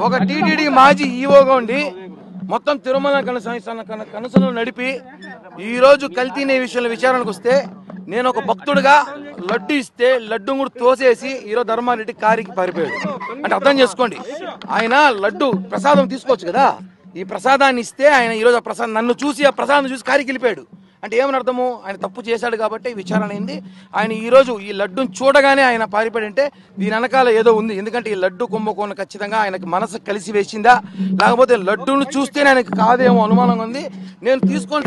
ఒక టీటీడీ మాజీ ఈవోగా ఉండి మొత్తం తిరుమల కనసను నడిపి ఈ రోజు కల్తీ విషయంలో విచారణకు వస్తే నేను ఒక భక్తుడిగా లడ్డు ఇస్తే లడ్డు కూడా తోసేసి ఈరోజు ధర్మారెడ్డి కారికి పారిపోయాడు. అంటే అర్థం చేసుకోండి, ఆయన లడ్డు ప్రసాదం తీసుకోవచ్చు కదా, ఈ ప్రసాదాన్ని ఇస్తే ఆయన ఈరోజు నన్ను చూసి ఆ ప్రసాదం చూసి కారికి వెళ్ళిపోయాడు. అంటే ఏమని అర్థము, ఆయన తప్పు చేశాడు కాబట్టి విచారణ అయింది. ఆయన ఈరోజు ఈ లడ్డును చూడగానే ఆయన పారిపోయాడు అంటే దీని వెనకాల ఏదో ఉంది. ఎందుకంటే ఈ లడ్డు కుంభకోణం ఖచ్చితంగా ఆయనకు మనసు కలిసి వేసిందా, లేకపోతే లడ్డును చూస్తేనే ఆయనకు కాదేమో అనుమానం ఉంది. నేను తీసుకొని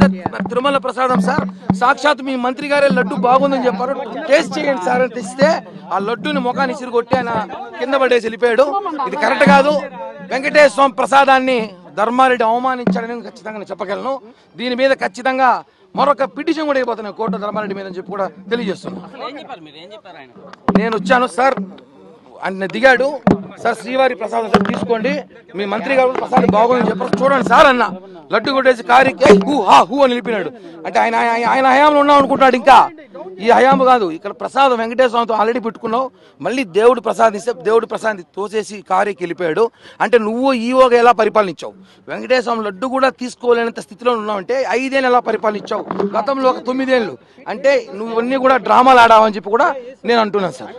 తిరుమల ప్రసాదం సార్, సాక్షాత్ మీ మంత్రి గారే లడ్డు బాగుందని చెప్పారు, టేస్ట్ చేయండి సార్ అని తెస్తే ఆ లడ్డుని ముఖాన్ని ఇసిరి కొట్టి ఆయన కింద పడేసి వెళ్ళిపోయాడు. ఇది కరెక్ట్ కాదు. వెంకటేశ్వర స్వామి ప్రసాదాన్ని ధర్మారెడ్డి అవమానించాడని ఖచ్చితంగా నేను చెప్పగలను. దీని మీద ఖచ్చితంగా మరొక పిటిషన్ కూడా అయిపోతున్నాయి కోర్టు ధర్మారెడ్డి మీద అని చెప్పి కూడా తెలియజేస్తున్నా. నేను వచ్చాను సార్, ఆయన దిగాడు సార్, శ్రీవారి ప్రసాదం సార్ తీసుకోండి, మీ మంత్రి గారు ప్రసాదం బాగుందని చెప్పారు, చూడండి సార్ అన్న. లడ్డు కొట్టేసి కారికి హూ అని నిలిపినాడు. అంటే ఆయన హయాంలో ఉన్నాం అనుకుంటున్నాడు. ఇంకా ఈ హయాము కాదు, ఇక్కడ ప్రసాదం వెంకటేశ్వర స్వామితో ఆల్రెడీ పెట్టుకున్నావు, మళ్ళీ దేవుడు ప్రసాదిస్తే దేవుడు ప్రసాదం తోసేసి కారికి వెళ్ళిపోయాడు. అంటే నువ్వు ఈవోగా ఎలా పరిపాలించావు? వెంకటేశ్వర స్వామి లడ్డు కూడా తీసుకోలేనంత స్థితిలో ఉన్నావు అంటే 5 ఏళ్ళు ఎలా పరిపాలించావు? గతంలో ఒక 9 ఏళ్ళు. అంటే నువ్వు ఇవన్నీ కూడా డ్రామాలు ఆడావని చెప్పి కూడా నేను అంటున్నాను సార్.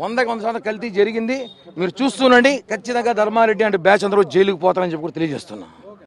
100% కల్తీ జరిగింది. మీరు చూస్తుండండి, ఖచ్చితంగా ధర్మారెడ్డి అంటే బ్యాచ్ అందరూ జైలుకు పోతారని చెప్పి కూడా తెలియజేస్తున్నా.